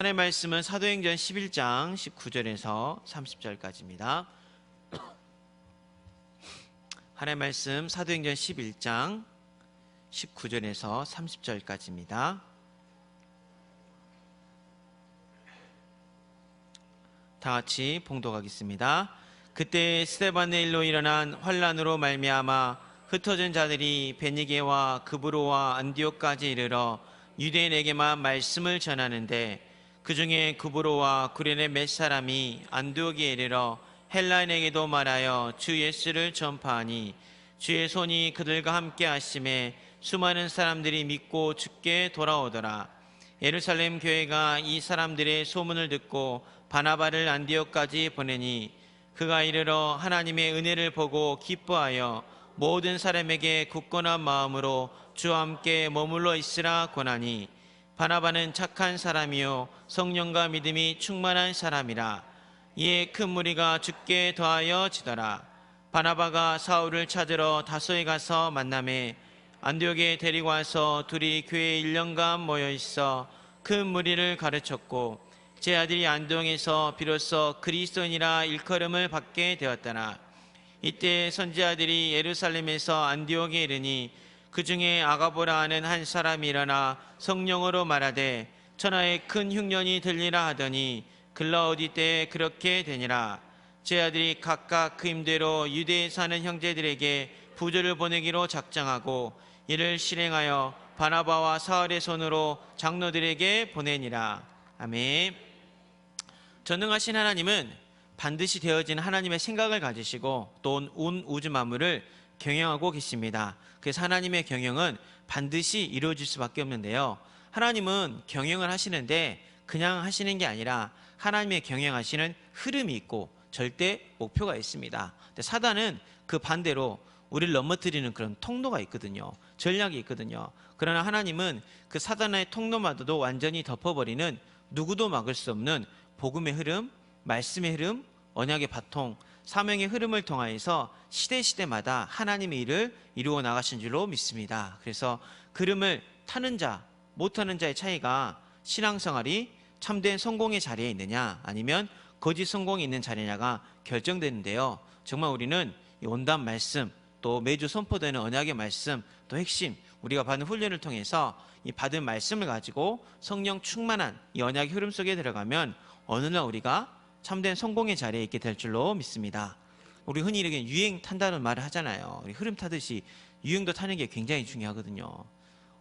하나님의 말씀은 사도행전 11장 19절에서 30절까지입니다. 하나님의 말씀 사도행전 11장 19절에서 30절까지입니다. 다 같이 봉독하겠습니다. 그때 스데반의 일로 일어난 환란으로 말미암아 흩어진 자들이 베니게와 그브로와 안디옥까지 이르러 유대인에게만 말씀을 전하는데, 그 중에 그브로와 구레네 몇 사람이 안디옥에 이르러 헬라인에게도 말하여 주 예수를 전파하니, 주의 손이 그들과 함께 하심에 수많은 사람들이 믿고 주께 돌아오더라. 예루살렘 교회가 이 사람들의 소문을 듣고 바나바를 안디옥까지 보내니, 그가 이르러 하나님의 은혜를 보고 기뻐하여 모든 사람에게 굳건한 마음으로 주와 함께 머물러 있으라 권하니, 바나바는 착한 사람이요 성령과 믿음이 충만한 사람이라. 이에 큰 무리가 주께 더하여 지더라. 바나바가 사울을 찾으러 다소에 가서 만나매 안디옥에 데리고 와서 둘이 교회에 1년간 모여 있어 큰 무리를 가르쳤고, 제 아들이 안디옥에서 비로소 그리스도인이라 일컬음을 받게 되었더라. 이때 선지자들이 예루살렘에서 안디옥에 이르니, 그 중에 아가보라 하는 한 사람이 일어나 성령으로 말하되 천하에 큰 흉년이 들리라 하더니, 글라우디 때에 그렇게 되니라. 제 아들이 각각 그 힘대로 유대에 사는 형제들에게 부조를 보내기로 작정하고 이를 실행하여 바나바와 사울의 손으로 장로들에게 보내니라. 아멘. 전능하신 하나님은 반드시 되어진 하나님의 생각을 가지시고 또 온 우주 만물을 경영하고 계십니다. 그래서 하나님의 경영은 반드시 이루어질 수밖에 없는데요, 하나님은 경영을 하시는데 그냥 하시는 게 아니라 하나님의 경영하시는 흐름이 있고 절대 목표가 있습니다. 근데 사단은 그 반대로 우리를 넘어뜨리는 그런 통로가 있거든요. 전략이 있거든요. 그러나 하나님은 그 사단의 통로마저도 완전히 덮어버리는, 누구도 막을 수 없는 복음의 흐름, 말씀의 흐름, 언약의 바통, 사명의 흐름을 통하여서 시대시대마다 하나님의 일을 이루어 나가신 줄로 믿습니다. 그래서 그 흐름을 타는 자, 못하는 자의 차이가 신앙생활이 참된 성공의 자리에 있느냐 아니면 거짓 성공이 있는 자리냐가 결정되는데요, 정말 우리는 이 온단 말씀, 또 매주 선포되는 언약의 말씀, 또 핵심, 우리가 받은 훈련을 통해서 이 받은 말씀을 가지고 성령 충만한 이 언약의 흐름 속에 들어가면 어느 날 우리가 참된 성공의 자리에 있게 될 줄로 믿습니다. 우리 흔히 이렇게 유행 탄다는 말을 하잖아요. 우리 흐름 타듯이 유행도 타는 게 굉장히 중요하거든요.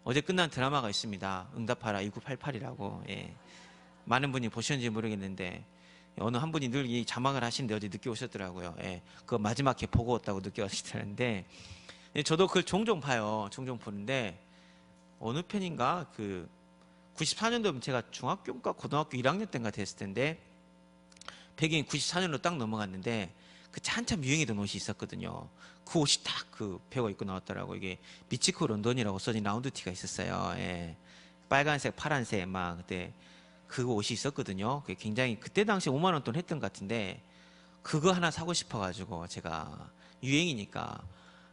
어제 끝난 드라마가 있습니다. 응답하라 1988이라고. 예. 많은 분이 보셨는지 모르겠는데 어느 한 분이 늘 이 자막을 하시는데 어제 늦게 오셨더라고요. 예. 그거 마지막에 보고 왔다고 늦게 왔시다는데, 저도 그걸 종종 봐요. 종종 보는데 어느 편인가 그 94년도면 제가 중학교인가 고등학교 1학년 때인가 됐을 텐데, 배경이 94년으로 딱 넘어갔는데 그 한참 유행이던 옷이 있었거든요. 그 옷이 딱 그 배우가 입고 나왔더라고. 이게 미치코 런던이라고 써진 라운드 티가 있었어요. 예. 빨간색, 파란색 막 그때 그 옷이 있었거든요. 그게 굉장히 그때 당시에 5만 원 돈 했던 것 같은데, 그거 하나 사고 싶어가지고 제가 유행이니까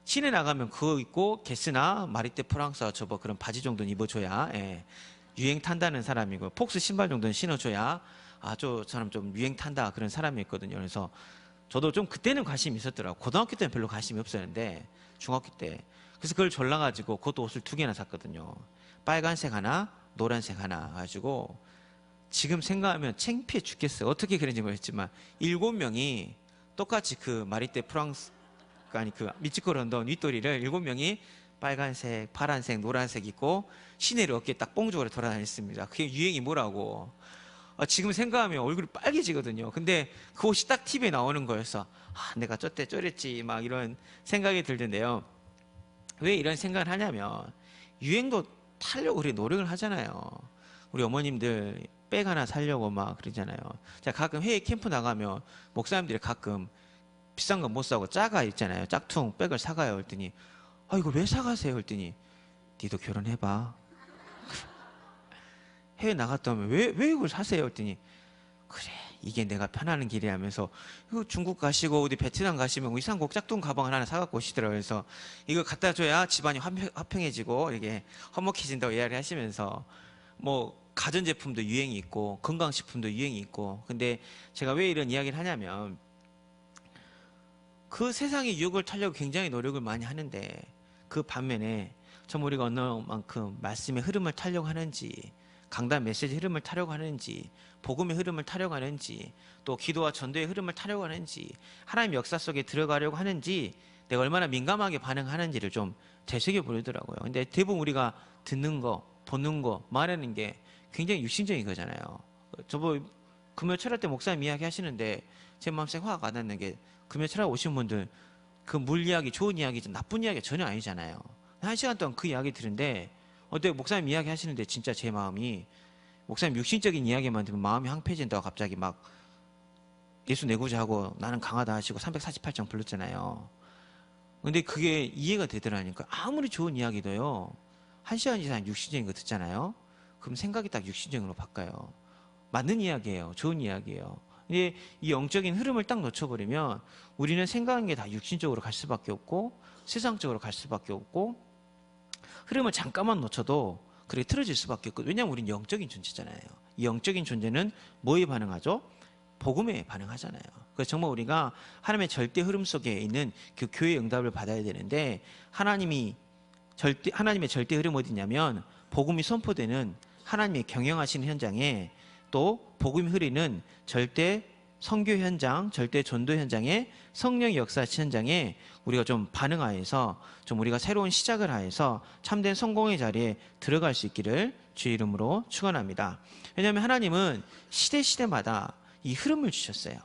시내 나가면 그거 입고 게스나 마리떼 프랑스와 저거 그런 바지 정도는 입어줘야 유행 탄다는 사람이고, 폭스 신발 정도는 신어줘야 저 사람 좀 유행 탄다 그런 사람이었거든요. 그래서 저도 좀 그때는 관심이 있었더라고요. 고등학교 때는 별로 관심이 없었는데 중학교 때, 그래서 그걸 졸라가지고 그것도 옷을 2개나 샀거든요. 빨간색 하나, 노란색 하나 가지고, 지금 생각하면 창피해 죽겠어요. 어떻게 그런지 모르겠지만 7명이 똑같이 그 마리떼 프랑스, 아니 그 미치코 런던 윗도리를 7명이 빨간색, 파란색, 노란색 입고 시내를 어깨에 딱 뽕죽으로 돌아다녔습니다. 그게 유행이 뭐라고. 지금 생각하면 얼굴이 빨개지거든요. 근데 그 옷이 딱 TV에 나오는 거여서 내가 저때 저랬지 막 이런 생각이 들던데요. 왜 이런 생각을 하냐면 유행도 타려고 우리 노력을 하잖아요. 우리 어머님들 백 하나 사려고 막 그러잖아요. 제가 가끔 해외 캠프 나가면 목사님들이 가끔 비싼 거 못 사고 짜가 있잖아요. 짝퉁 백을 사가요. 그랬더니 이걸 왜 사가세요? 그랬더니 니도 결혼해봐. 해외 나갔다 오면 왜 이걸 사세요? 그랬더니 그래, 이게 내가 편하는 길이 하면서, 이거 중국 가시고 어디 베트남 가시면 이상곡 짝퉁 가방 하나 사갖고 오시더라고요. 그래서 이거 갖다 줘야 집안이 화평해지고 이게 화목해진다고 이야기를 하시면서, 뭐 가전제품도 유행이 있고 건강식품도 유행이 있고. 근데 제가 왜 이런 이야기를 하냐면 그 세상의 유혹을 타려고 굉장히 노력을 많이 하는데 그 반면에 정말 우리가 어느 만큼 말씀의 흐름을 타려고 하는지, 강단 메시지 흐름을 타려고 하는지, 복음의 흐름을 타려고 하는지, 또 기도와 전도의 흐름을 타려고 하는지, 하나님의 역사 속에 들어가려고 하는지, 내가 얼마나 민감하게 반응하는지를 좀 되새겨 보려더라고요. 근데 대부분 우리가 듣는 거, 보는 거, 말하는 게 굉장히 육신적인 거잖아요. 저번 금요 철학 때 목사님 이야기 하시는데 제 마음속에 화가 안 났는 게, 금요 철학 오신 분들 그 물 이야기, 좋은 이야기, 나쁜 이야기가 전혀 아니잖아요. 1시간 동안 그 이야기 들은데 어때, 목사님 이야기 하시는데 진짜 제 마음이, 목사님 육신적인 이야기만 들으면 마음이 황폐해진다고 갑자기 막 예수 내고자 하고 나는 강하다 하시고 348장 불렀잖아요. 근데 그게 이해가 되더라니까. 아무리 좋은 이야기도요, 1시간 이상 육신적인 거 듣잖아요. 그럼 생각이 딱 육신적으로 바뀌어요. 맞는 이야기예요. 좋은 이야기예요. 근데 이 영적인 흐름을 딱 놓쳐버리면 우리는 생각하는 게 다 육신적으로 갈 수밖에 없고 세상적으로 갈 수밖에 없고, 흐름을 잠깐만 놓쳐도 그렇게 틀어질 수밖에 없고. 왜냐하면 우리는 영적인 존재잖아요. 이 영적인 존재는 뭐에 반응하죠? 복음에 반응하잖아요. 그래서 정말 우리가 하나님의 절대 흐름 속에 있는 그 교회의 응답을 받아야 되는데, 하나님의 절대 흐름 어디냐면 복음이 선포되는 하나님의 경영하시는 현장에, 또 복음이 흐르는 절대 선교 현장, 절대 전도 현장에, 성령의 역사하시는 현장에 우리가 좀 반응하여서 좀 우리가 새로운 시작을 하여서 참된 성공의 자리에 들어갈 수 있기를 주의 이름으로 축원합니다. 왜냐하면 하나님은 시대마다 이 흐름을 주셨어요.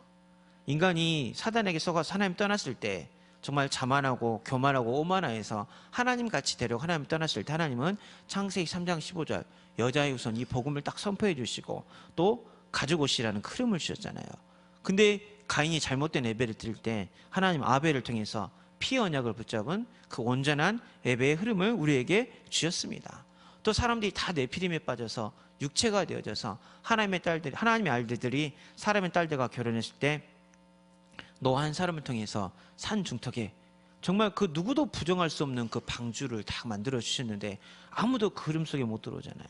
인간이 사단에게 속아서 하나님 떠났을 때 정말 자만하고 교만하고 오만하여서 하나님같이 되려고 하나님 떠났을 때, 하나님은 창세기 3장 15절 여자의 우선 이 복음을 딱 선포해 주시고 또 가지고 오시라는 흐름을 주셨잖아요. 근데 가인이 잘못된 예배를 드릴 때 하나님 아벨을 통해서 피 언약을 붙잡은 그 온전한 예배의 흐름을 우리에게 주셨습니다. 또 사람들이 다 네피림에 빠져서 육체가 되어져서 하나님의 아들들이 사람의 딸들과 결혼했을 때 노아 한 사람을 통해서 산 중턱에 정말 그 누구도 부정할 수 없는 그 방주를 다 만들어 주셨는데 아무도 그 흐름 속에 못 들어오잖아요.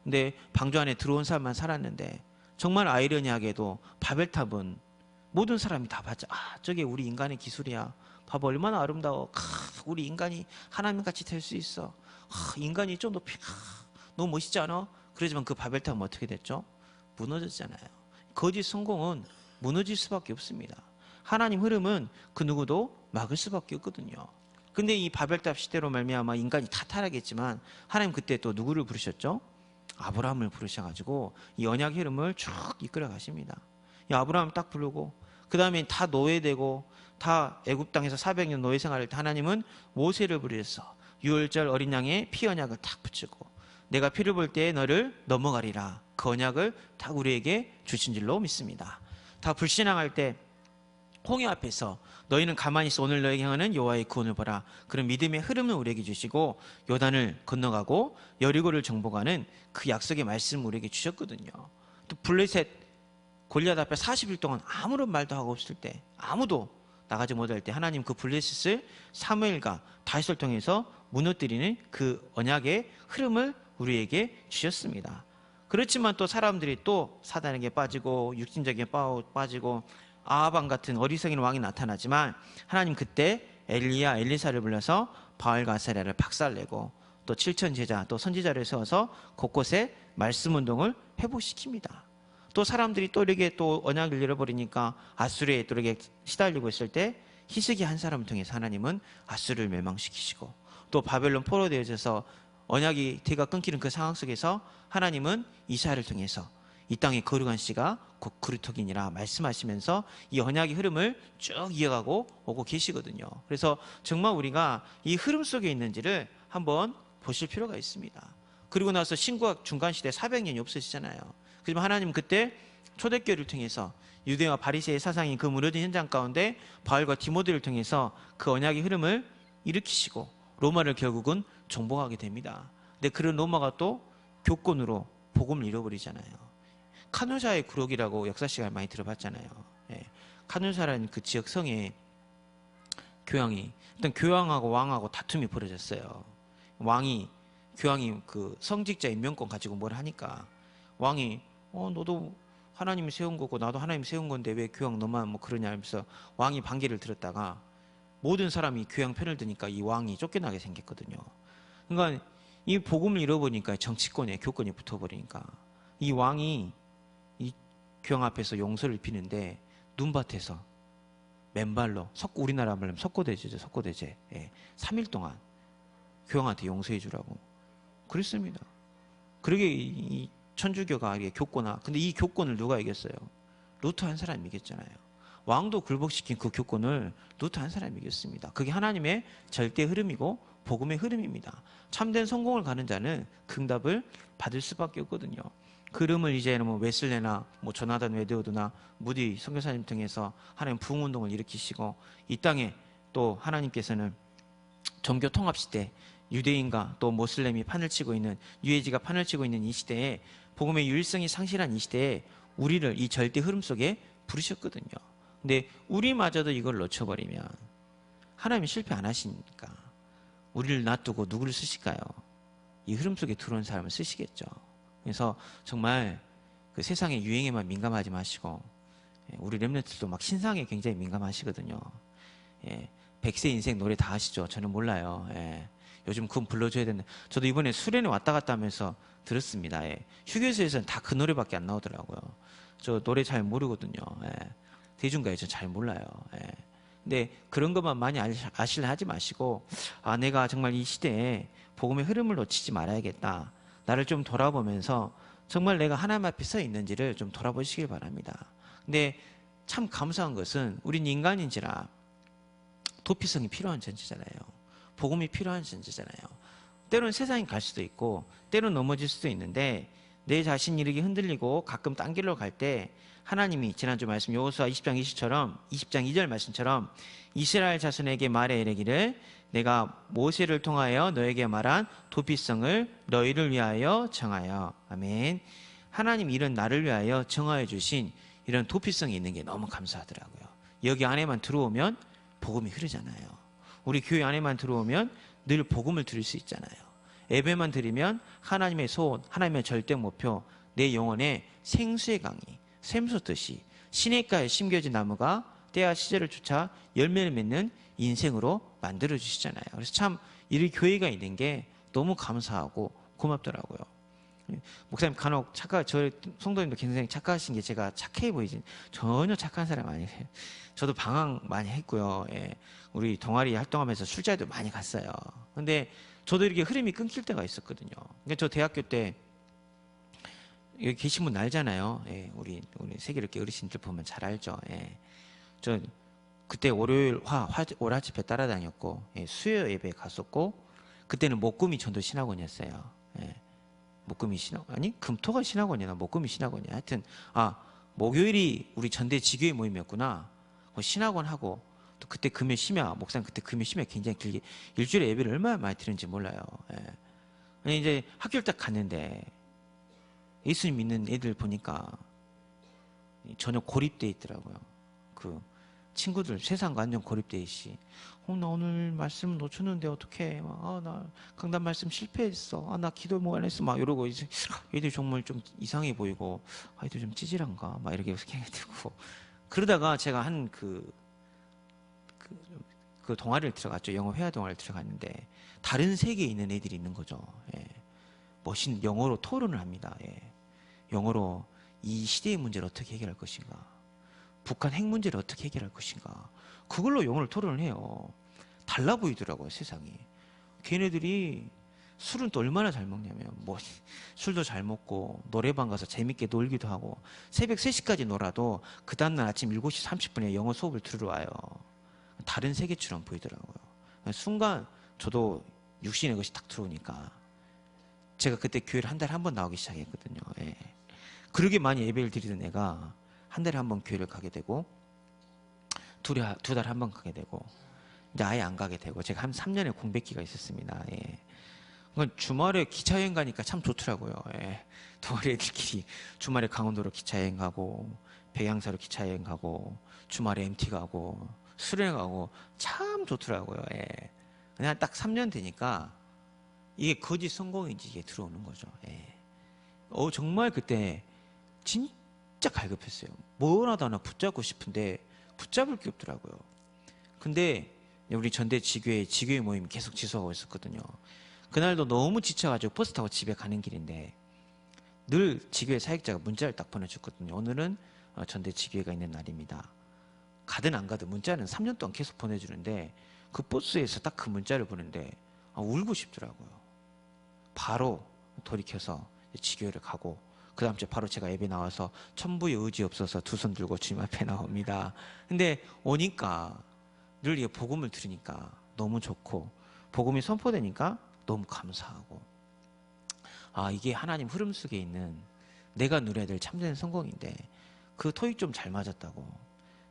근데 방주 안에 들어온 사람만 살았는데, 정말 아이러니하게도 바벨탑은 모든 사람이 다 봤죠. 아, 저게 우리 인간의 기술이야. 봐봐, 얼마나 아름다워. 우리 인간이 하나님같이 될 수 있어. 인간이 좀 높이, 너무 멋있지 않아? 그러지만 그 바벨탑은 어떻게 됐죠? 무너졌잖아요. 거짓 성공은 무너질 수밖에 없습니다. 하나님 흐름은 그 누구도 막을 수밖에 없거든요. 근데 이 바벨탑 시대로 말미암아 인간이 다 타락했지만 하나님 그때 또 누구를 부르셨죠? 아브라함을 부르셔가지고 이 언약의 흐름을 쭉 이끌어 가십니다. 이 아브라함 딱 부르고, 그 다음에 다 노예되고 다 애굽 땅에서 400년 노예 생활할 때 하나님은 모세를 부르셔서 유월절 어린 양의 피 언약을 딱 붙이고, 내가 피를 볼 때에 너를 넘어가리라, 그 언약을 딱 우리에게 주신 줄로 믿습니다. 다 불신앙할 때 홍해 앞에서 너희는 가만히 있어 오늘 너에게 행하는 여호와의 구원을 보라, 그런 믿음의 흐름을 우리에게 주시고 요단을 건너가고 여리고를 정복하는 그 약속의 말씀을 우리에게 주셨거든요. 또 블레셋 골리앗 앞에 40일 동안 아무런 말도 하고 없을 때, 아무도 나가지 못할 때 하나님 그 블레셋을 사무엘과 다윗을 통해서 무너뜨리는 그 언약의 흐름을 우리에게 주셨습니다. 그렇지만 또 사람들이 또 사단에게 빠지고 육신적인 빠지고 아합왕 같은 어리석인 왕이 나타나지만, 하나님 그때 엘리야 엘리사를 불러서 바알과 아세라를 박살내고 또 7천 제자 또 선지자를 세워서 곳곳에 말씀 운동을 회복시킵니다. 또 사람들이 또 이렇게 또 언약을 잃어버리니까 아수르에 또 이렇게 시달리고 있을 때 히스기 한 사람을 통해서 하나님은 아수르를 멸망시키시고, 또 바벨론 포로되어져서 언약이 대가 끊기는 그 상황 속에서 하나님은 이사야를 통해서 이 땅의 거룩한 씨가 곧 그루터기니라 말씀하시면서 이 언약의 흐름을 쭉 이어가고 오고 계시거든요. 그래서 정말 우리가 이 흐름 속에 있는지를 한번 보실 필요가 있습니다. 그리고 나서 신구약 중간시대 400년이 없어지잖아요. 그지만 하나님 그때 초대교회를 통해서 유대와 바리새의 사상이 그 무너진 현장 가운데 바울과 디모데를 통해서 그 언약의 흐름을 일으키시고 로마를 결국은 정복하게 됩니다. 근데 그런 로마가 또 교권으로 복음을 잃어버리잖아요. 카누사의 구록이라고 역사 시간에 많이 들어봤잖아요. 예. 카누사라는 그 지역 성에 교황이, 일단 교황하고 왕하고 다툼이 벌어졌어요. 교황이 그 성직자 임명권 가지고 뭘 하니까 왕이 너도 하나님이 세운 거고 나도 하나님 세운 건데 왜 교황 너만 뭐 그러냐 하면서 왕이 반기를 들었다가 모든 사람이 교황 편을 드니까 이 왕이 쫓겨나게 생겼거든요. 그러니까 이 복음을 잃어버리니까 정치권에 교권이 붙어버리니까 이 왕이 이 교황 앞에서 용서를 비는데 눈밭에서 맨발로 우리나라 말로 석고대제죠. 석고대제. 3일 동안 교황한테 용서해 주라고 그랬습니다. 그러게 이 천주교가 교권화. 근데 이 교권을 누가 이겼어요? 루터 한 사람이 이겼잖아요. 왕도 굴복시킨 그 교권을 루터 한 사람이 이겼습니다. 그게 하나님의 절대 흐름이고 복음의 흐름입니다. 참된 성공을 가는 자는 그 응답을 받을 수밖에 없거든요. 그 흐름을 이제 뭐 웨슬레나 뭐 조나단 웨드워드나 무디 선교사님 통해서 하나님 부흥운동을 일으키시고 이 땅에 또 하나님께서는 종교 통합 시대 유대인과 또 모슬렘이 판을 치고 있는 유해지가 판을 치고 있는 이 시대에 복음의 유일성이 상실한 이 시대에 우리를 이 절대 흐름 속에 부르셨거든요. 근데 우리마저도 이걸 놓쳐버리면 하나님이 실패 안 하시니까 우리를 놔두고 누구를 쓰실까요? 이 흐름 속에 들어온 사람을 쓰시겠죠. 그래서 정말 그 세상의 유행에만 민감하지 마시고 우리 렘넌트들도 막 신상에 굉장히 민감하시거든요. 100세 인생 노래 다 아시죠? 저는 몰라요. 요즘 그건 불러줘야 되는데 저도 이번에 수련회 왔다 갔다 하면서 들었습니다. 휴게소에서는 다 그 노래밖에 안 나오더라고요. 저 노래 잘 모르거든요. 대중가요 저 잘 몰라요. 근데 그런 것만 많이 아실라 하지 마시고 내가 정말 이 시대에 복음의 흐름을 놓치지 말아야겠다. 나를 좀 돌아보면서 정말 내가 하나님 앞에 서 있는지를 좀 돌아보시길 바랍니다. 근데 참 감사한 것은 우린 인간인지라 도피성이 필요한 존재잖아요. 복음이 필요한 존재잖아요. 때로는 세상이 갈 수도 있고 때로는 넘어질 수도 있는데 내 자신이 이렇게 흔들리고 가끔 딴 길로 갈 때 하나님이 지난주 말씀 여호수아 20장 20장 2절 말씀처럼 이스라엘 자손에게 말해 이르기를 내가 모세를 통하여 너에게 말한 도피성을 너희를 위하여 정하여. 아멘. 하나님 이런 나를 위하여 정하여 주신 이런 도피성이 있는 게 너무 감사하더라고요. 여기 안에만 들어오면 복음이 흐르잖아요. 우리 교회 안에만 들어오면 늘 복음을 들을 수 있잖아요. 예배만 드리면 하나님의 소원, 하나님의 절대 목표, 내 영혼에 생수의 강이 샘솟듯이 시냇가에 심겨진 나무가 때와 시절을 쫓아 열매를 맺는 인생으로 만들어 주시잖아요. 그래서 참 이 교회가 있는 게 너무 감사하고 고맙더라고요. 목사님 간혹 저 성도님도 굉장히 착하신 게 제가 착해 보이진 전혀 착한 사람 아니세요. 저도 방황 많이 했고요. 우리 동아리 활동하면서 술자리도 많이 갔어요. 근데 저도 이렇게 흐름이 끊길 때가 있었거든요. 그러니까 저 대학교 때 여기 계신 분 알잖아요. 우리 세계롭게 어르신들 보면 잘 알죠. 저 그때 월요일 오라 집회 따라다녔고 수요 예배에 갔었고 그때는 목금이 전도 신학원이었어요. 목금이 금토가 신학원이나 목금이 신학원이야. 하여튼 목요일이 우리 전대 지교회 모임이었구나. 신학원 하고 또 그때 금요 심야 목사님 그때 금요 심야 굉장히 길게 일주일에 예배를 얼마나 많이 드는지 몰라요. 이제 학교를 딱 갔는데 예수님 믿는 애들 보니까 전혀 고립돼 있더라고요. 그 친구들 세상과 완전 고립돼 있이 나 오늘 말씀 놓쳤는데 어떡해. 나 강단 말씀 실패했어. 나 기도 뭐 안 했어. 막 이러고 이제 애들 정말 좀 이상해 보이고 애들 좀 찌질한가 막 이렇게 생각이 들고 그러다가 제가 한 그 동아리를 들어갔죠. 영어 회화 동아리를 들어갔는데 다른 세계에 있는 애들이 있는 거죠. 영어로 토론을 합니다. 영어로 이 시대의 문제를 어떻게 해결할 것인가, 북한 핵 문제를 어떻게 해결할 것인가, 그걸로 영어를 토론을 해요. 달라 보이더라고요, 세상이. 걔네들이 술은 또 얼마나 잘 먹냐면 술도 잘 먹고 노래방 가서 재밌게 놀기도 하고 새벽 3시까지 놀아도 그 다음날 아침 7시 30분에 영어 수업을 들으러 와요. 다른 세계처럼 보이더라고요. 순간 저도 육신의 것이 딱 들어오니까 제가 그때 교회를 한 달에 한 번 나오기 시작했거든요. 그렇게 많이 예배를 드리던 애가 한 달에 한 번 교회를 가게 되고 두 달에 한 번 가게 되고 이제 아예 안 가게 되고 제가 한 3년의 공백기가 있었습니다. 주말에 기차여행 가니까 참 좋더라고요. 동아리 애들끼리 주말에 강원도로 기차여행 가고 백양사로 기차여행 가고 주말에 MT 가고 수련회 가고 참 좋더라고요. 그냥 딱 3년 되니까 이게 거짓 성공인지 이게 들어오는 거죠. 정말 그때 진짜 갈급했어요. 뭐라도 하나 붙잡고 싶은데 붙잡을 게 없더라고요. 근데 우리 전대 지교회 모임이 계속 지속하고 있었거든요. 그날도 너무 지쳐가지고 버스 타고 집에 가는 길인데 늘 지교회 사역자가 문자를 딱 보내줬거든요. 오늘은 전대 지교회가 있는 날입니다. 가든 안 가든 문자는 3년 동안 계속 보내주는데 그 버스에서 딱 그 문자를 보는데 울고 싶더라고요. 바로 돌이켜서 지교회를 가고 그 다음 주에 바로 제가 예배 나와서 천부의 의지 없어서 두 손 들고 주님 앞에 나옵니다. 근데 오니까 늘 이 복음을 들으니까 너무 좋고 복음이 선포되니까 너무 감사하고 이게 하나님 흐름 속에 있는 내가 누려야 될 참된 성공인데 그 토익 좀 잘 맞았다고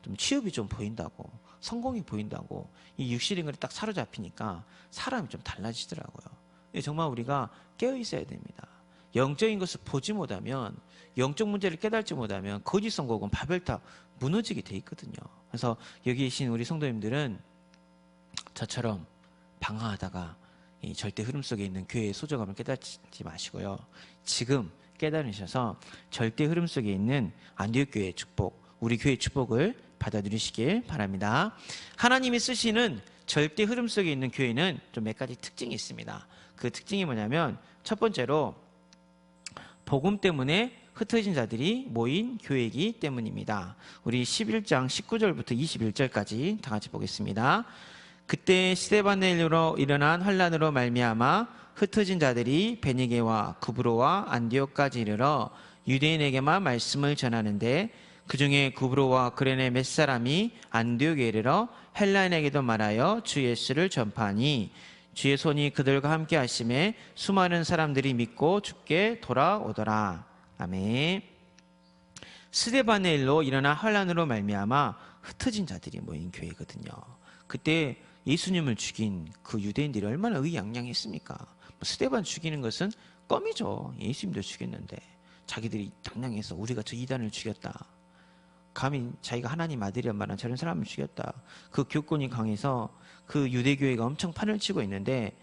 좀 취업이 좀 보인다고 성공이 보인다고 이 육실인간이 딱 사로잡히니까 사람이 좀 달라지더라고요. 정말 우리가 깨어 있어야 됩니다. 영적인 것을 보지 못하면 영적 문제를 깨닫지 못하면 거짓 선곡은 바벨탑 무너지게 돼 있거든요. 그래서 여기 계신 우리 성도님들은 저처럼 방황하다가 이 절대 흐름 속에 있는 교회의 소중함을 깨닫지 마시고요. 지금 깨달으셔서 절대 흐름 속에 있는 안디옥 교회의 축복, 우리 교회의 축복을 받아들이시길 바랍니다. 하나님이 쓰시는 절대 흐름 속에 있는 교회는 좀 몇 가지 특징이 있습니다. 그 특징이 뭐냐면 첫 번째로 복음 때문에 흩어진 자들이 모인 교회이기 때문입니다. 우리 11장 19절부터 21절까지 다 같이 보겠습니다. 그때 스데반엘로 일어난 환란으로 말미암아 흩어진 자들이 베니게와 구브로와 안디옥까지 이르러 유대인에게만 말씀을 전하는데 그 중에 구브로와 그레네 몇 사람이 안디옥에 이르러 헬라인에게도 말하여 주 예수를 전파하니 주의 손이 그들과 함께 하심에 수많은 사람들이 믿고 주께 돌아오더라. 아멘. 스데반의 일로 일어난 환란으로 말미암아 흩어진 자들이 모인 교회거든요. 그때 예수님을 죽인 그 유대인들이 얼마나 의양양했습니까? 스데반 죽이는 것은 껌이죠. 예수님도 죽였는데 자기들이 당당해서 우리가 저 이단을 죽였다. 감히 자기가 하나님 아들이란 말은 저런 사람을 죽였다. 그 교권이 강해서 그 유대교회가 엄청 판을 치고 있는데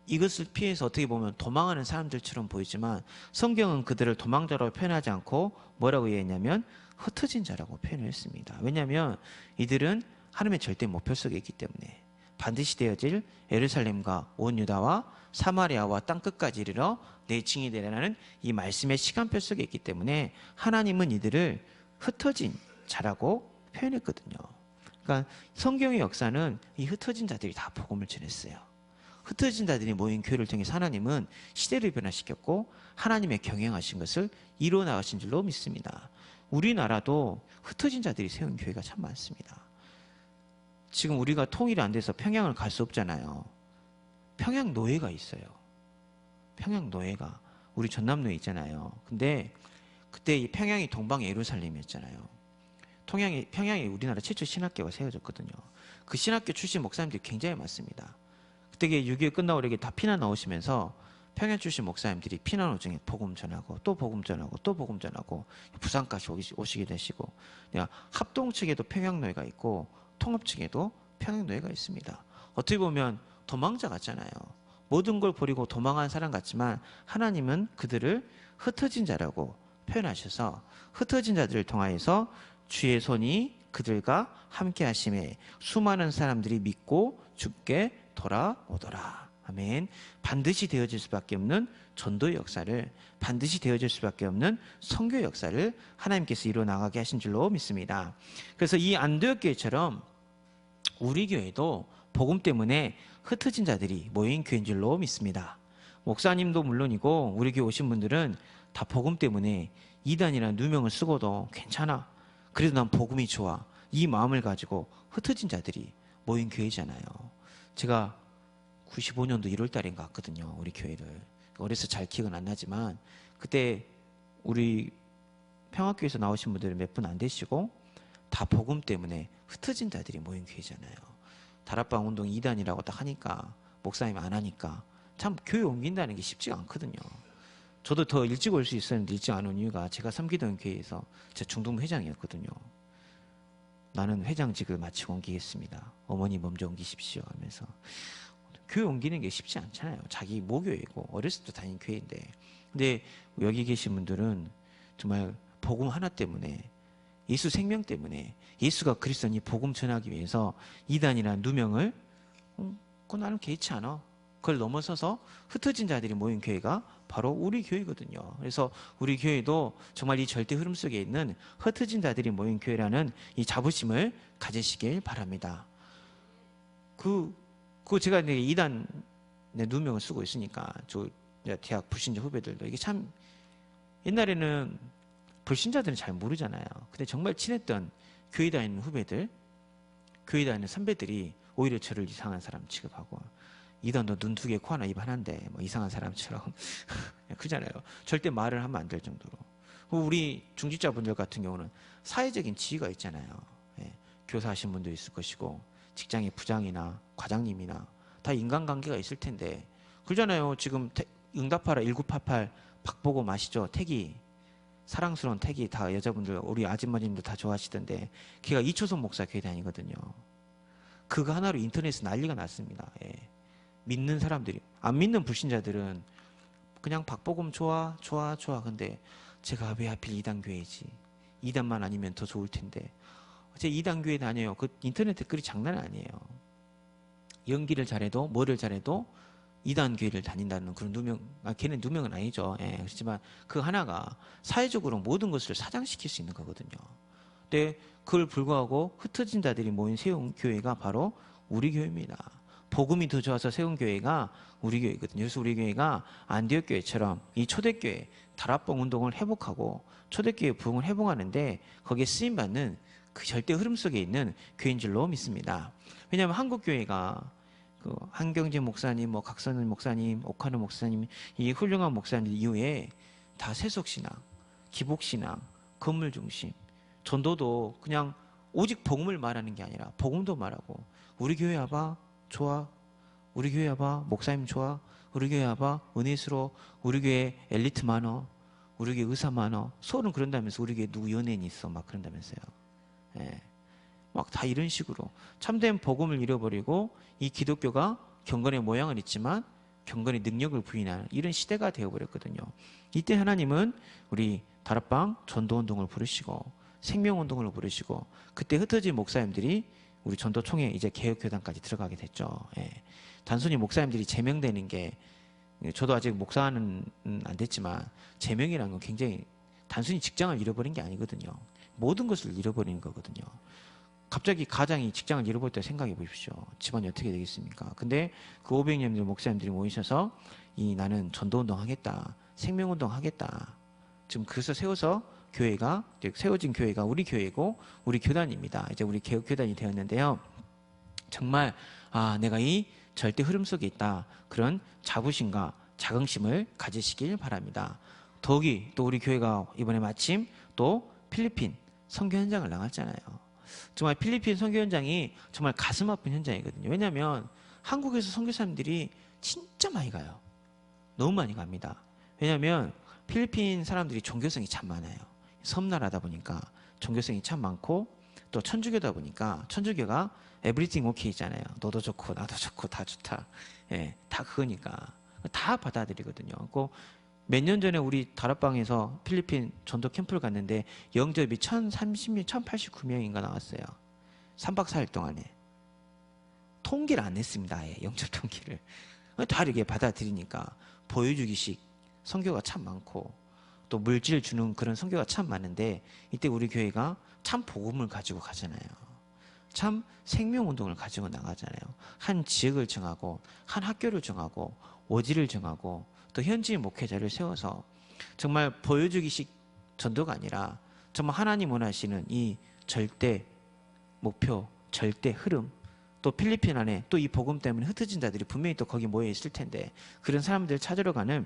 이것을 피해서 어떻게 보면 도망하는 사람들처럼 보이지만 성경은 그들을 도망자라고 표현하지 않고 뭐라고 얘기했냐면 흩어진 자라고 표현을 했습니다. 왜냐하면 이들은 하나님의 절대 목표 속에 있기 때문에 반드시 되어질 예루살렘과 온 유다와 사마리아와 땅끝까지 이르러 내층이 되라는 이 말씀의 시간표 속에 있기 때문에 하나님은 이들을 흩어진 자라고 표현했거든요. 그러니까 성경의 역사는 이 흩어진 자들이 다 복음을 전했어요. 흩어진 자들이 모인 교회를 통해서 하나님은 시대를 변화시켰고 하나님의 경영하신 것을 이루어 나가신 줄로 믿습니다. 우리나라도 흩어진 자들이 세운 교회가 참 많습니다. 지금 우리가 통일이 안 돼서 평양을 갈 수 없잖아요. 평양 노예가 있어요. 평양 노예가 우리 전남로에 있잖아요. 근데 그때 이 평양이 동방 예루살렘이었잖아요. 평양에 우리나라 최초 신학교가 세워졌거든요. 그 신학교 출신 목사님들이 굉장히 많습니다. 그때 6.25 끝나고 이렇게 다 피난 나오시면서 평양 출신 목사님들이 피난 오중에 복음 전하고 또 복음 전하고 또 복음 전하고 부산까지 오시게 되시고 합동 측에도 평양노예가 있고 통합 측에도 평양노예가 있습니다. 어떻게 보면 도망자 같잖아요. 모든 걸 버리고 도망한 사람 같지만 하나님은 그들을 흩어진 자라고 표현하셔서 흩어진 자들을 통하여서 주의 손이 그들과 함께 하심에 수많은 사람들이 믿고 주께 돌아오더라. 아멘. 반드시 되어질 수밖에 없는 전도의 역사를, 반드시 되어질 수밖에 없는 선교의 역사를 하나님께서 이루어나가게 하신 줄로 믿습니다. 그래서 이 안디옥 교회처럼 우리 교회도 복음 때문에 흩어진 자들이 모인 교회인 줄로 믿습니다. 목사님도 물론이고 우리 교회 오신 분들은 다 복음 때문에 이단이라는 누명을 쓰고도 괜찮아. 그래도 난 복음이 좋아. 이 마음을 가지고 흩어진 자들이 모인 교회잖아요. 제가 95년도 1월 달인가 갔거든요. 우리 교회를. 어려서 잘 기억은 안 나지만 그때 우리 평화교회에서 나오신 분들은 몇 분 안 되시고 다 복음 때문에 흩어진 자들이 모인 교회잖아요. 다락방 운동 2단이라고 딱 하니까 목사님 안 하니까 참 교회 옮긴다는 게 쉽지가 않거든요. 저도 더 일찍 올 수 있었는데 일찍 안 온 이유가 제가 섬기던 교회에서 제 중동부 회장이었거든요. 나는 회장직을 마치고 옮기겠습니다. 어머니 먼저 옮기십시오 하면서 교회 옮기는 게 쉽지 않잖아요. 자기 모교회고 어렸을 때 다닌 교회인데 근데 여기 계신 분들은 정말 복음 하나 때문에, 예수 생명 때문에, 예수가 그리스도니 복음 전하기 위해서 이단이라는 누명을 그거 나는 개의치 않아. 그걸 넘어서서 흩어진 자들이 모인 교회가 바로 우리 교회거든요. 그래서 우리 교회도 정말 이 절대 흐름 속에 있는 흩어진 자들이 모인 교회라는 이 자부심을 가지시길 바랍니다. 그 제가 이단 누명을 쓰고 있으니까 저 대학 불신자 후배들도 이게 참 옛날에는 불신자들은 잘 모르잖아요. 근데 정말 친했던 교회 다니는 후배들, 교회 다니는 선배들이 오히려 저를 이상한 사람 취급하고, 이단 너 눈 2개 코 하나 입 하나인데 뭐 이상한 사람처럼 그러잖아요. 절대 말을 하면 안 될 정도로. 우리 중직자분들 같은 경우는 사회적인 지위가 있잖아요. 예, 교사하신 분도 있을 것이고 직장의 부장이나 과장님이나 다 인간관계가 있을 텐데, 그러잖아요. 지금 응답하라 1988 박보검 아시죠? 태기, 사랑스러운 태기, 다 여자분들, 우리 아줌마님도 다 좋아하시던데, 걔가 이초선 목사 교회 다니거든요. 그거 하나로 인터넷에 난리가 났습니다. 예. 믿는 사람들이, 안 믿는 불신자들은 그냥 박보검 좋아. 근데 제가 왜 하필 이단교회지? 이단만 아니면 더 좋을 텐데. 제 이단교회 다녀요. 그 인터넷 댓글이 장난 아니에요. 연기를 잘해도 뭐를 잘해도 이단교회를 다닌다는 그런 누명, 걔는 누명은 아니죠. 예, 그렇지만 그 하나가 사회적으로 모든 것을 사장시킬 수 있는 거거든요. 근데 그걸 불구하고 흩어진 자들이 모인 세운 교회가 바로 우리 교회입니다. 복음이 더 좋아서 세운 교회가 우리 교회거든요. 그래서 우리 교회가 안디옥 교회처럼 이 초대교회 다락방 운동을 회복하고 초대교회 부흥을 회복하는데 거기에 쓰임받는 그 절대 흐름 속에 있는 교회인 줄로 믿습니다. 왜냐하면 한국 교회가 그 한경재 목사님, 뭐 각선은 목사님, 옥하는 목사님, 이 훌륭한 목사님 이후에 다 세속신앙, 기복신앙, 건물중심, 전도도 그냥 오직 복음을 말하는 게 아니라 복음도 말하고, 우리 교회 와봐 좋아, 우리 교회 와봐 목사님 좋아, 우리 교회 와봐 은혜스러워, 우리 교회 엘리트 많어, 우리 교회 의사 많어. 서울은 그런다면서 우리 교회 누구 연예인 있어 막 그런다면서요. 예. 막 다 이런 식으로 참된 복음을 잃어버리고 이 기독교가 경건의 모양은 있지만 경건의 능력을 부인하는 이런 시대가 되어버렸거든요. 이때 하나님은 우리 다락방 전도운동을 부르시고 생명운동을 부르시고, 그때 흩어진 목사님들이 우리 전도총회 이제 개혁교단까지 들어가게 됐죠. 예. 단순히 목사님들이 제명되는 게, 저도 아직 목사는 안 됐지만 제명이라는 건 굉장히 단순히 직장을 잃어버린 게 아니거든요. 모든 것을 잃어버리는 거거든요. 갑자기 가장이 직장을 잃어버릴 때 생각해 보십시오. 집안이 어떻게 되겠습니까? 근데 그 500년 목사님들이 모이셔서 나는 전도운동 하겠다, 생명운동 하겠다. 지금 그래서 교회가 세워진 교회가 우리 교회고 우리 교단입니다. 이제 우리 개혁교단이 되었는데요. 정말 내가 이 절대 흐름 속에 있다, 그런 자부심과 자긍심을 가지시길 바랍니다. 더욱이 또 우리 교회가 이번에 마침 또 필리핀 선교 현장을 나갔잖아요. 정말 필리핀 선교 현장이 정말 가슴 아픈 현장이거든요. 왜냐하면 한국에서 선교사님들이 진짜 많이 가요. 너무 많이 갑니다. 왜냐하면 필리핀 사람들이 종교성이 참 많아요. 섬나라다 보니까 종교성이 참 많고, 또 천주교다 보니까 천주교가 everything okay잖아요. 너도 좋고 나도 좋고 다 좋다. 예, 다 그거니까 다 받아들이거든요. 몇 년 전에 우리 다락방에서 필리핀 전도 캠프를 갔는데 영접이 1030명, 1089명인가 나왔어요. 3박 4일 동안에. 통계를 안 냈습니다. 아예 영접 통계를. 다 이렇게 받아들이니까 보여주기식 선교가 참 많고, 또 물질 주는 그런 선교가 참 많은데, 이때 우리 교회가 참 복음을 가지고 가잖아요. 참 생명운동을 가지고 나가잖아요. 한 지역을 정하고 한 학교를 정하고 오지를 정하고 또 현지인 목회자를 세워서 정말 보여주기식 전도가 아니라 정말 하나님 원하시는 이 절대 목표, 절대 흐름, 또 필리핀 안에 또 이 복음 때문에 흩어진 자들이 분명히 또 거기 모여 있을 텐데, 그런 사람들 찾으러 가는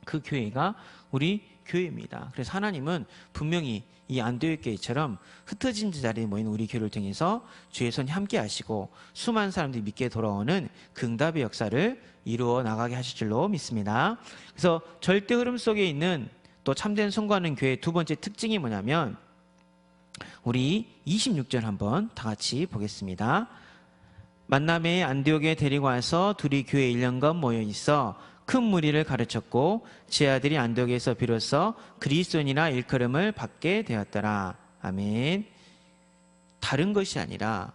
그 교회가 우리 교회입니다. 그래서 하나님은 분명히 이 안디옥 교회처럼 흩어진 자리에 모인 우리 교회를 통해서 주의 손이 함께 하시고 수많은 사람들이 믿게 돌아오는 그 응답의 역사를 이루어 나가게 하실 줄로 믿습니다. 그래서 절대 흐름 속에 있는 또 참된 선거하는 교회의 두 번째 특징이 뭐냐면, 우리 26절 한번 다 같이 보겠습니다. 만남에 안디옥에 데리고 와서 둘이 교회 1년간 모여 있어 큰 무리를 가르쳤고 제 아들이 안독에서 비로소 그리스도인이라 일컬음을 받게 되었더라. 아멘. 다른 것이 아니라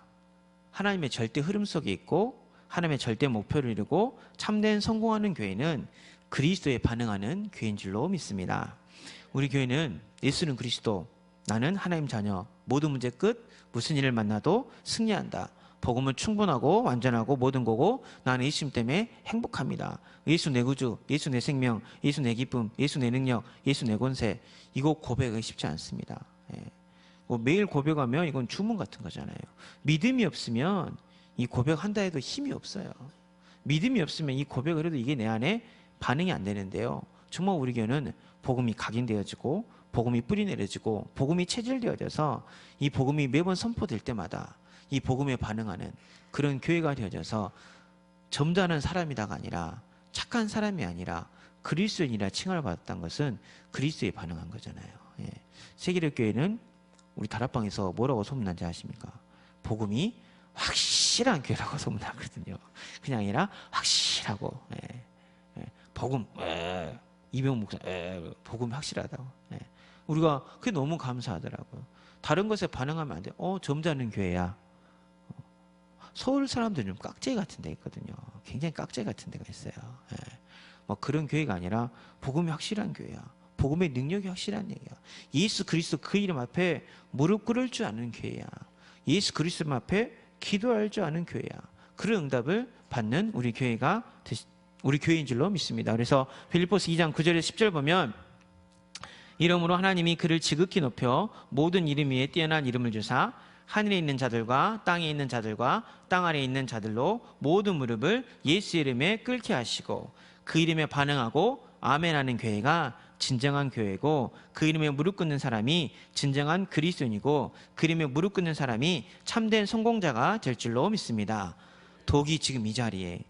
하나님의 절대 흐름 속에 있고 하나님의 절대 목표를 이루고 참된 성공하는 교회는 그리스도에 반응하는 교회인 줄로 믿습니다. 우리 교회는 예수는 그리스도, 나는 하나님 자녀, 모든 문제 끝, 무슨 일을 만나도 승리한다. 복음은 충분하고 완전하고 모든 거고 나는 예수님 때문에 행복합니다. 예수 내 구주, 예수 내 생명, 예수 내 기쁨, 예수 내 능력, 예수 내 권세. 이거 고백은 쉽지 않습니다. 뭐 매일 고백하면 이건 주문 같은 거잖아요. 믿음이 없으면 이 고백한다 해도 힘이 없어요. 믿음이 없으면 이 고백을 해도 이게 내 안에 반응이 안 되는데요. 정말 우리 교회는 복음이 각인되어지고 복음이 뿌리내려지고 복음이 체질되어져서 이 복음이 매번 선포될 때마다 이 복음에 반응하는 그런 교회가 되어져서 점잖은 사람이다가 아니라 착한 사람이 아니라 그리스도인이라 칭함을 받았다는 것은 그리스도에 반응한 거잖아요. 세계력 교회는 우리 다락방에서 뭐라고 소문난지 아십니까? 복음이 확실한 교회라고 소문나거든요. 그냥 아니라 확실하고 복음 이병 목사 복음이 확실하다고. 우리가 그게 너무 감사하더라고요. 다른 것에 반응하면 안 돼. 점잖은 교회야. 서울 사람들은 좀 깍쟁이 같은 데 있거든요. 굉장히 깍쟁이 같은 데가 있어요. 뭐 그런 교회가 아니라 복음이 확실한 교회야. 복음의 능력이 확실한 얘기야. 예수 그리스도 그 이름 앞에 무릎 꿇을 줄 아는 교회야. 예수 그리스도 앞에 기도할 줄 아는 교회야. 그런 응답을 받는 우리 교회가 우리 교회인 줄로 믿습니다. 그래서 빌립보서 2장 9절에서 10절 보면 이러므로 하나님이 그를 지극히 높여 모든 이름 위에 뛰어난 이름을 주사 하늘에 있는 자들과 땅에 있는 자들과 땅 아래에 있는 자들로 모든 무릎을 예수 이름에 꿇게 하시고 그 이름에 반응하고 아멘하는 교회가 진정한 교회고 그 이름에 무릎 꿇는 사람이 진정한 그리스도인이고 그 이름에 무릎 꿇는 사람이 참된 성공자가 될 줄로 믿습니다. 독이 지금 이 자리에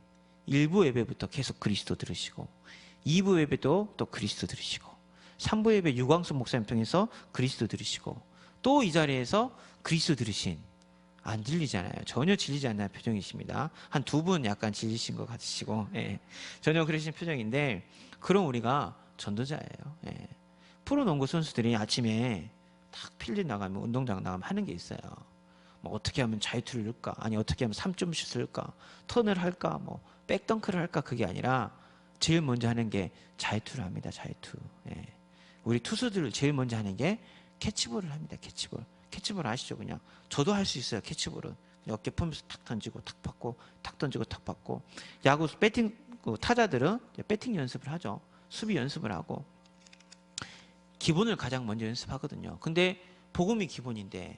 1부 예배부터 계속 그리스도 들으시고 2부 예배도 또 그리스도 들으시고 3부 예배 유광수 목사님 통해서 그리스도 들으시고 또 이 자리에서 그리스도 들으신 안 들리잖아요. 전혀 질리지 않는 표정이십니다. 한 두 분 약간 질리신 것 같으시고 전혀 그러신 표정인데 그럼 우리가 전도자예요. 프로농구 선수들이 아침에 딱 필드 나가면 운동장 나가면 하는 게 있어요. 뭐 어떻게 하면 자유투를 넣을까? 아니 어떻게 하면 3점 슛을 넣을까? 턴을 할까? 뭐 백덩크를 할까? 그게 아니라 제일 먼저 하는 게 자유투를 합니다. 자유투. 우리 투수들 제일 먼저 하는 게 캐치볼을 합니다. 캐치볼. 캐치볼 아시죠? 그냥 저도 할 수 있어요. 캐치볼은 어깨 펴면서 탁 던지고 탁 받고 탁 던지고 탁 받고. 야구 배팅 타자들은 배팅 연습을 하죠. 수비 연습을 하고 기본을 가장 먼저 연습하거든요. 근데 복음이 기본인데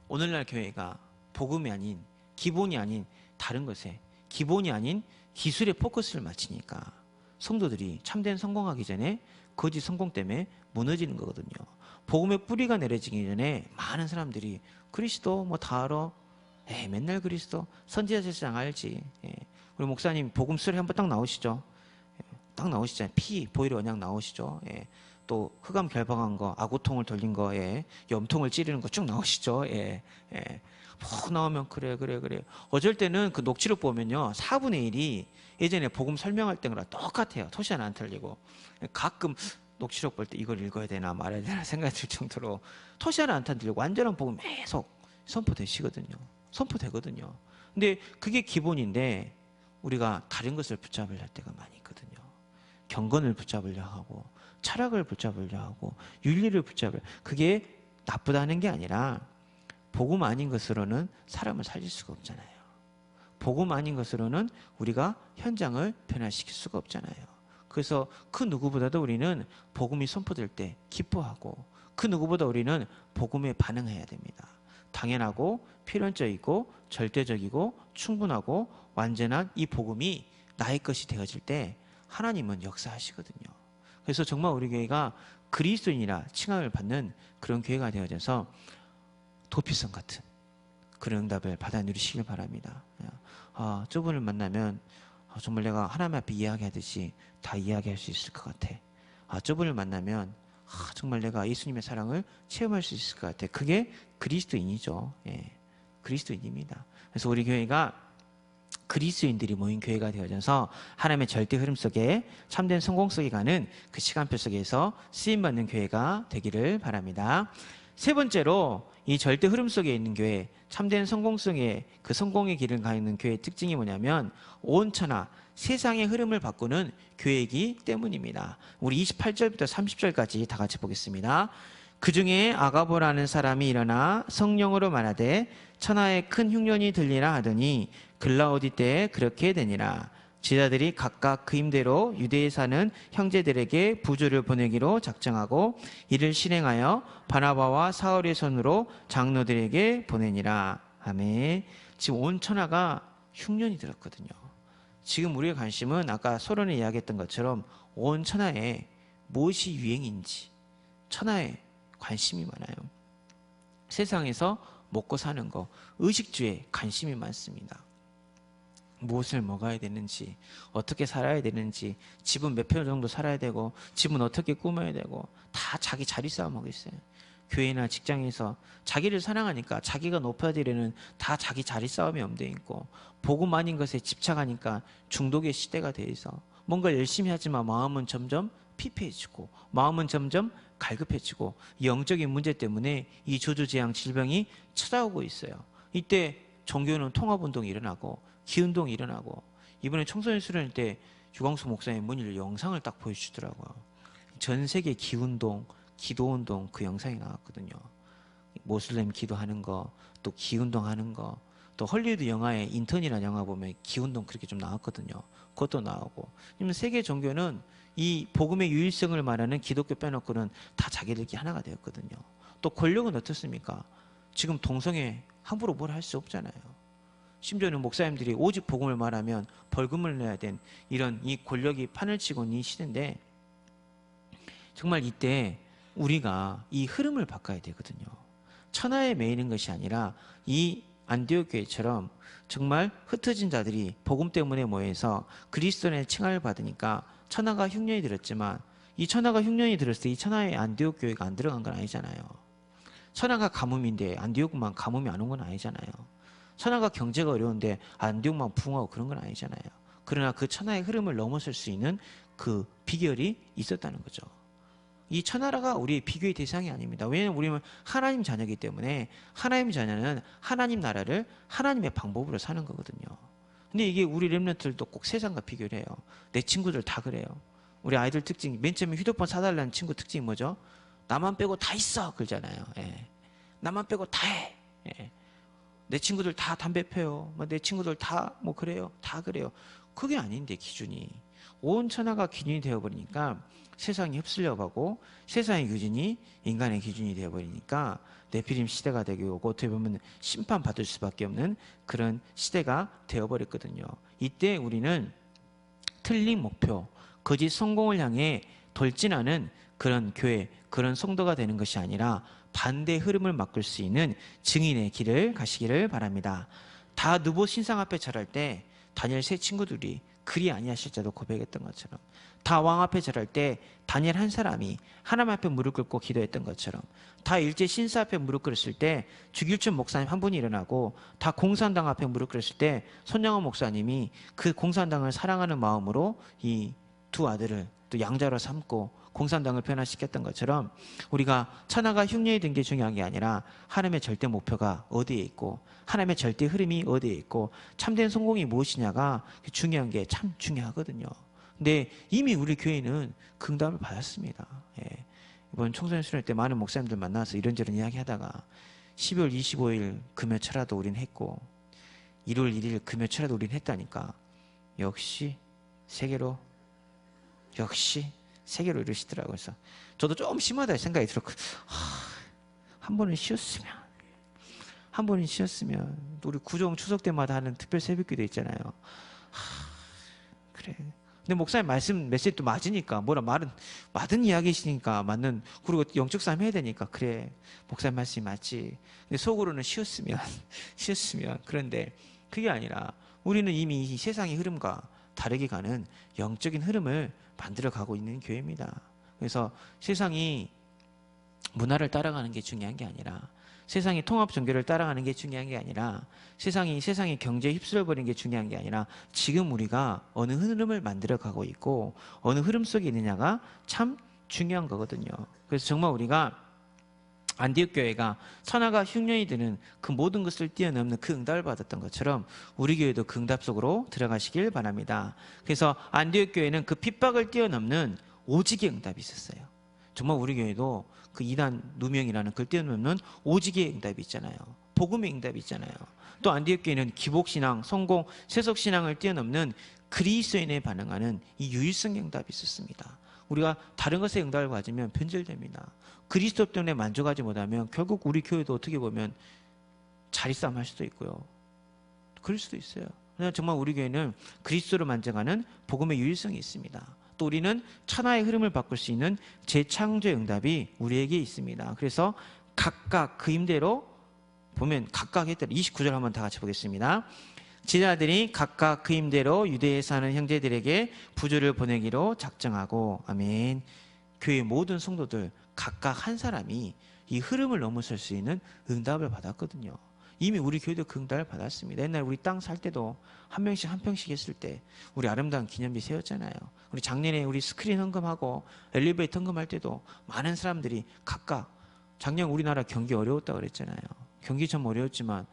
오늘날 교회가 복음이 아닌 기본이 아닌 다른 것에 기본이 아닌 기술에 포커스를 맞추니까 성도들이 참된 성공하기 전에 거짓 성공 때문에 무너지는 거거든요. 복음의 뿌리가 내려지기 전에 많은 사람들이 그리스도 뭐 다 알아. 맨날 그리스도 선지자 제사장 알지. 우리 목사님 복음 수련회 한번 딱 나오시죠. 딱 나오시잖아요. 피 보혈의 언약 나오시죠. 또 흑암 결박한 거, 아구통을 돌린 거, 염통을 찌르는 거 쭉 나오시죠. 푹 나오면 그래. 어쩔 때는 그 녹취록 보면요 4분의 1이 예전에 복음 설명할 때랑 똑같아요. 토시 하나 안 틀리고. 가끔 녹취록 볼 때 이걸 읽어야 되나 말아야 되나 생각이 들 정도로 토시 하나 안 틀리고 완전한 복음 계속 선포되거든요. 근데 그게 기본인데 우리가 다른 것을 붙잡으려 할 때가 많이 있거든요. 경건을 붙잡으려 하고 철학을 붙잡으려 하고 윤리를 붙잡으려. 그게 나쁘다는 게 아니라 복음 아닌 것으로는 사람을 살릴 수가 없잖아요. 복음 아닌 것으로는 우리가 현장을 변화시킬 수가 없잖아요. 그래서 그 누구보다도 우리는 복음이 선포될 때 기뻐하고 그 누구보다 우리는 복음에 반응해야 됩니다. 당연하고 필연적이고 절대적이고 충분하고 완전한 이 복음이 나의 것이 되어질 때 하나님은 역사하시거든요. 그래서 정말 우리 교회가 그리스도인이라 칭함을 받는 그런 교회가 되어져서 도피성 같은 그런 응답을 받아 누리시길 바랍니다. 저분을 만나면 정말 내가 하나님 앞에 이야기하듯이 다 이야기할 수 있을 것 같아. 저분을 만나면 정말 내가 예수님의 사랑을 체험할 수 있을 것 같아. 그게 그리스도인이죠. 그리스도인입니다. 그래서 우리 교회가 그리스도인들이 모인 교회가 되어져서 하나님의 절대 흐름 속에 참된 성공 속에 가는 그 시간표 속에서 쓰임받는 교회가 되기를 바랍니다. 세 번째로 이 절대 흐름 속에 있는 교회, 참된 성공 속에 그 성공의 길을 가는 교회의 특징이 뭐냐면 온천하 세상의 흐름을 바꾸는 교회이기 때문입니다. 우리 28절부터 30절까지 다 같이 보겠습니다. 그 중에 아가보라는 사람이 일어나 성령으로 말하되 천하에 큰 흉년이 들리라 하더니 글라우디 때에 그렇게 되니라. 제자들이 각각 그 힘대로 유대에 사는 형제들에게 부조를 보내기로 작정하고 이를 실행하여 바나바와 사울의 손으로 장로들에게 보내니라. 아멘. 지금 온 천하가 흉년이 들었거든요. 지금 우리의 관심은 아까 소론에 이야기했던 것처럼 온 천하에 무엇이 유행인지 천하에 관심이 많아요. 세상에서 먹고 사는 거, 의식주에 관심이 많습니다. 무엇을 먹어야 되는지, 어떻게 살아야 되는지, 집은 몇 평 정도 살아야 되고, 집은 어떻게 꾸며야 되고, 다 자기 자리 싸움하고 있어요. 교회나 직장에서 자기를 사랑하니까 자기가 높아야 되려는 다 자기 자리 싸움에 염두에 있고, 복음 아닌 것에 집착하니까 중독의 시대가 돼서 뭔가 열심히 하지만 마음은 점점 피폐해지고, 마음은 점점 갈급해지고, 영적인 문제 때문에 이 조주재앙 질병이 찾아오고 있어요. 이때 종교는 통합운동이 일어나고 기운동이 일어나고, 이번에 청소년 수련회 때 유광수 목사님 문일 영상을 딱 보여주더라고요. 전 세계 기운동, 기도운동 그 영상이 나왔거든요. 모슬렘 기도하는 거, 또 기운동 하는 거, 또 헐리우드 영화에 인턴이라는 영화 보면 기운동 그렇게 좀 나왔거든요. 그것도 나오고. 세계 종교는 이 복음의 유일성을 말하는 기독교 빼놓고는 다 자기들끼리 하나가 되었거든요. 또 권력은 어떻습니까? 지금 동성애 함부로 뭘 할 수 없잖아요. 심지어는 목사님들이 오직 복음을 말하면 벌금을 내야 된 이런 이 권력이 판을 치고 있는 이 시대인데, 정말 이때 우리가 이 흐름을 바꿔야 되거든요. 천하에 매이는 것이 아니라 이 안디옥 교회처럼 정말 흩어진 자들이 복음 때문에 모여서 그리스도인의 칭함을 받으니까 천하가 흉년이 들었지만, 이 천하가 흉년이 들었을 때 이 천하에 안디옥 교회가 안 들어간 건 아니잖아요. 천하가 가뭄인데 안디옥만 가뭄이 안 온 건 아니잖아요. 천하가 경제가 어려운데 안디옥만 부흥하고 그런 건 아니잖아요. 그러나 그 천하의 흐름을 넘어설 수 있는 그 비결이 있었다는 거죠. 이 천하가 우리의 비교의 대상이 아닙니다. 왜냐하면 우리는 하나님 자녀이기 때문에 하나님 자녀는 하나님 나라를 하나님의 방법으로 사는 거거든요. 근데 이게 우리 렘넌트들도 꼭 세상과 비교를 해요. 내 친구들 다 그래요. 우리 아이들 특징이, 맨 처음에 휴대폰 사달라는 친구 특징이 뭐죠? 나만 빼고 다 있어 그러잖아요. 예. 나만 빼고 다 해. 예. 내 친구들 다 담배 펴요. 내 친구들 다 뭐 그래요. 다 그래요. 그게 아닌데 기준이. 온 천하가 기준이 되어버리니까 세상이 흡수려 가고, 세상의 기준이 인간의 기준이 되어버리니까 네피림 시대가 되고, 어떻게 보면 심판받을 수밖에 없는 그런 시대가 되어버렸거든요. 이때 우리는 틀린 목표, 거짓 성공을 향해 돌진하는 그런 교회, 그런 성도가 되는 것이 아니라 반대 흐름을 바꿀 수 있는 증인의 길을 가시기를 바랍니다. 다 느보 신상 앞에 절할 때 다니엘 세 친구들이 그리 아니하실 자도 고백했던 것처럼, 다 왕 앞에 절할 때 다니엘 한 사람이 하나님 앞에 무릎 꿇고 기도했던 것처럼, 다 일제 신사 앞에 무릎 꿇었을 때 주길춘 목사님 한 분이 일어나고, 다 공산당 앞에 무릎 꿇었을 때 손영원 목사님이 그 공산당을 사랑하는 마음으로 이 두 아들을 또 양자로 삼고 공산당을 변화시켰던 것처럼, 우리가 천하가 흉년이 든 게 중요한 게 아니라 하나님의 절대 목표가 어디에 있고 하나님의 절대 흐름이 어디에 있고 참된 성공이 무엇이냐가 중요한 게 참 중요하거든요. 근데 이미 우리 교회는 긍담을 받았습니다. 예. 이번 청소년 수련회 때 많은 목사님들 만나서 이런저런 이야기하다가 12월 25일 금요철화도 우린 했고 1월 1일 금요철화도 우린 했다니까 역시 세계로 이러시더라고요. 그래서 저도 좀 심하다 생각이 들었고, 한 번은 쉬었으면 우리 구정 추석 때마다 하는 특별 새벽기도 있잖아요. 그래. 근데 목사님 말씀 메시지도 맞으니까, 뭐라 맞은 이야기시니까 맞는, 그리고 영적 싸움 해야 되니까, 그래 목사님 말씀이 맞지. 근데 속으로는 쉬었으면 그런데 그게 아니라 우리는 이미 이 세상의 흐름과 다르게 가는 영적인 흐름을 만들어 가고 있는 교회입니다. 그래서 세상이 문화를 따라가는 게 중요한 게 아니라, 세상의 통합 종교를 따라가는 게 중요한 게 아니라, 세상의 경제에 휩쓸려버리는 게 중요한 게 아니라, 지금 우리가 어느 흐름을 만들어가고 있고 어느 흐름 속에 있느냐가 참 중요한 거거든요. 그래서 정말 우리가 안디옥 교회가 천하가 흉년이 드는 그 모든 것을 뛰어넘는 그 응답을 받았던 것처럼 우리 교회도 그 응답 속으로 들어가시길 바랍니다. 그래서 안디옥 교회는 그 핍박을 뛰어넘는 오직의 응답이 있었어요. 정말 우리 교회도 그 이단 누명이라는 그걸 뛰어넘는 오직의 응답이 있잖아요. 복음의 응답이 있잖아요. 또 안디옥 교회는 기복신앙, 성공, 세속신앙을 뛰어넘는 그리스도인에 반응하는 이 유일성 응답이 있었습니다. 우리가 다른 것에 응답을 가지면 변절됩니다. 그리스도 때문에 만족하지 못하면 결국 우리 교회도 어떻게 보면 자리싸움 할 수도 있고요. 그럴 수도 있어요. 그러나 정말 우리 교회는 그리스도로 만족하는 복음의 유일성이 있습니다. 또 우리는 천하의 흐름을 바꿀 수 있는 재창조의 응답이 우리에게 있습니다. 그래서 각각 그 임대로 보면 각각 했더라. 29절 한번 다 같이 보겠습니다. 제자들이 각각 그 임대로 유대에 사는 형제들에게 부조를 보내기로 작정하고, 아멘. 교회 모든 성도들 각각 한 사람이 이 흐름을 넘어설 수 있는 응답을 받았거든요. 이미 우리 교회도 그 응답을 받았습니다. 옛날 우리 땅 살 때도 한 명씩 한 평씩 했을 때 우리 아름다운 기념비 세웠잖아요. 우리 작년에 우리 스크린 헌금하고 엘리베이터 헌금할 때도 많은 사람들이 각각, 작년 우리나라 경기 어려웠다고 그랬잖아요. 경기 좀 어려웠지만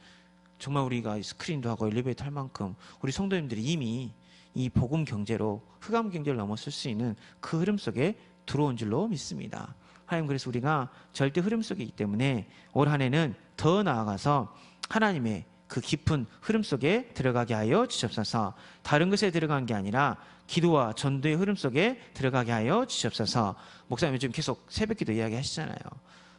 정말 우리가 스크린도 하고 엘리베이터 할 만큼 우리 성도님들이 이미 이 복음 경제로 흑암 경제를 넘어설 수 있는 그 흐름 속에 들어온 줄로 믿습니다. 하나님, 그래서 우리가 절대 흐름 속에 있기 때문에 올 한 해는 더 나아가서 하나님의 그 깊은 흐름 속에 들어가게 하여 주시옵소서. 다른 것에 들어간 게 아니라 기도와 전도의 흐름 속에 들어가게 하여 주시옵소서. 목사님 요즘 계속 새벽기도 이야기 하시잖아요.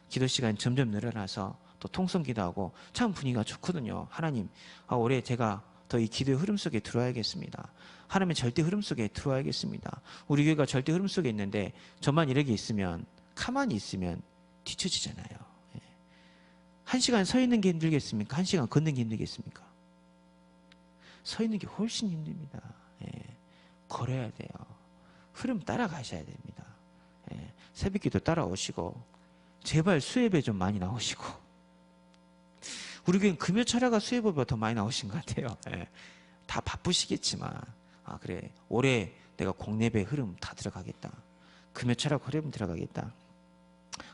기도 시간이 점점 늘어나서 또 통성 기도하고 참 분위기가 좋거든요. 하나님, 올해 제가 더 이 기도의 흐름 속에 들어와야겠습니다. 하나님의 절대 흐름 속에 들어와야겠습니다. 우리 교회가 절대 흐름 속에 있는데 저만 이렇게 있으면, 가만히 있으면 뒤처지잖아요. 1시간 서 있는 게 힘들겠습니까? 1시간 걷는 게 힘들겠습니까? 서 있는 게 훨씬 힘듭니다. 걸어야 돼요. 흐름 따라가셔야 됩니다. 새벽기도 따라오시고 제발 수예배 좀 많이 나오시고, 우리 교회는 금요철야가 수예배보다 더 많이 나오신 것 같아요. 다 바쁘시겠지만, 그래, 올해 내가 공예배 흐름 다 들어가겠다. 금요철야 흐름 들어가겠다.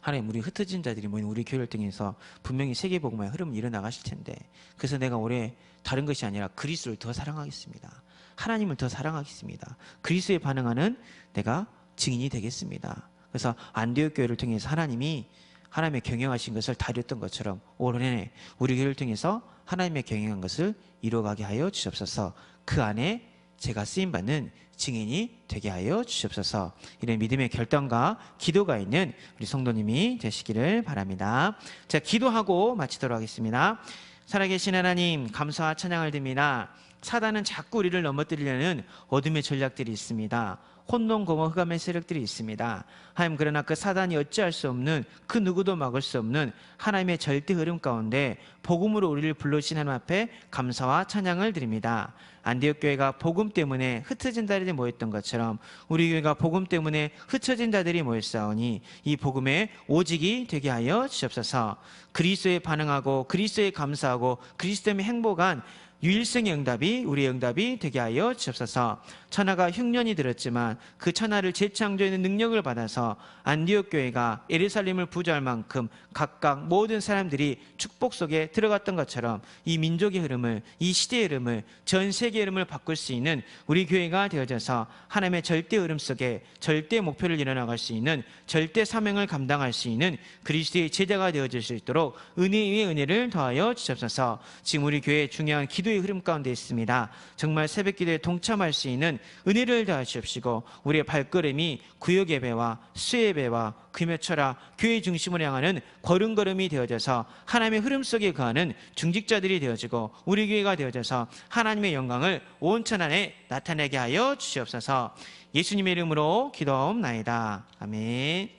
하나님, 우리 흩어진 자들이 모인 우리 교회를 통해서 분명히 세계복음화의 흐름이 일어나가실 텐데, 그래서 내가 올해 다른 것이 아니라 그리스도를 더 사랑하겠습니다. 하나님을 더 사랑하겠습니다. 그리스도에 반응하는 내가 증인이 되겠습니다. 그래서 안디옥 교회를 통해서 하나님의 경영하신 것을 다 이뤘던 것처럼 올 한해 우리 교회를 통해서 하나님의 경영한 것을 이루어가게 하여 주시옵소서. 그 안에 제가 쓰임받는 증인이 되게 하여 주시옵소서. 이런 믿음의 결단과 기도가 있는 우리 성도님이 되시기를 바랍니다. 자, 기도하고 마치도록 하겠습니다. 살아계신 하나님, 감사와 찬양을 드립니다. 사단은 자꾸 우리를 넘어뜨리려는 어둠의 전략들이 있습니다. 혼돈, 공허, 흑암의 세력들이 있습니다. 하나님, 그러나 그 사단이 어찌할 수 없는, 그 누구도 막을 수 없는 하나님의 절대 흐름 가운데 복음으로 우리를 불러주신 하나님 앞에 감사와 찬양을 드립니다. 안디옥 교회가 복음 때문에 흩어진 자들이 모였던 것처럼 우리 교회가 복음 때문에 흩어진 자들이 모였사오니 이 복음의 오직이 되게 하여 주시옵소서. 그리스도에 반응하고 그리스도에 감사하고 그리스도 때문에 행복한 유일성의 응답이 우리의 응답이 되게 하여 주옵소서. 천하가 흉년이 들었지만 그 천하를 재창조하는 능력을 받아서 안디옥 교회가 예루살렘을 부조할 만큼 각각 모든 사람들이 축복 속에 들어갔던 것처럼 이 민족의 흐름을, 이 시대의 흐름을, 전 세계의 흐름을 바꿀 수 있는 우리 교회가 되어져서 하나님의 절대 흐름 속에 절대 목표를 이뤄나갈 수 있는, 절대 사명을 감당할 수 있는 그리스도의 제자가 되어질 수 있도록 은혜 위에 은혜를 더하여 주옵소서. 지금 우리 교회 중요한 기도의 흐름 가운데 있습니다. 정말 새벽 기도에 동참할 수 있는 은혜를 더하시옵시고 우리의 발걸음이 구역 예배와 수요 예배와 금요철야 교회 중심으로 향하는 걸음걸음이 되어져서 하나님의 흐름 속에 거하는 중직자들이 되어지고 우리 교회가 되어져서 하나님의 영광을 온 천하에 나타내게 하여 주시옵소서. 예수님의 이름으로 기도하옵나이다. 아멘.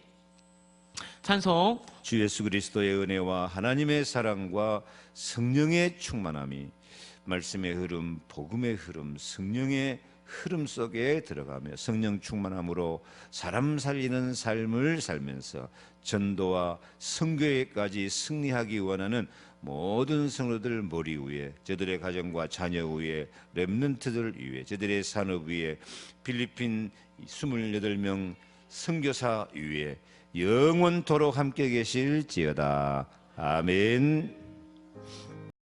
찬송. 주 예수 그리스도의 은혜와 하나님의 사랑과 성령의 충만함이, 말씀의 흐름, 복음의 흐름, 성령의 흐름 속에 들어가며 성령 충만함으로 사람 살리는 삶을 살면서 전도와 선교에까지 승리하기 원하는 모든 성도들 머리 위에, 저들의 가정과 자녀 위에, 렘넌트들 위에, 저들의 산업 위에, 필리핀 28명 선교사 위에 영원토록 함께 계실지어다. 아멘.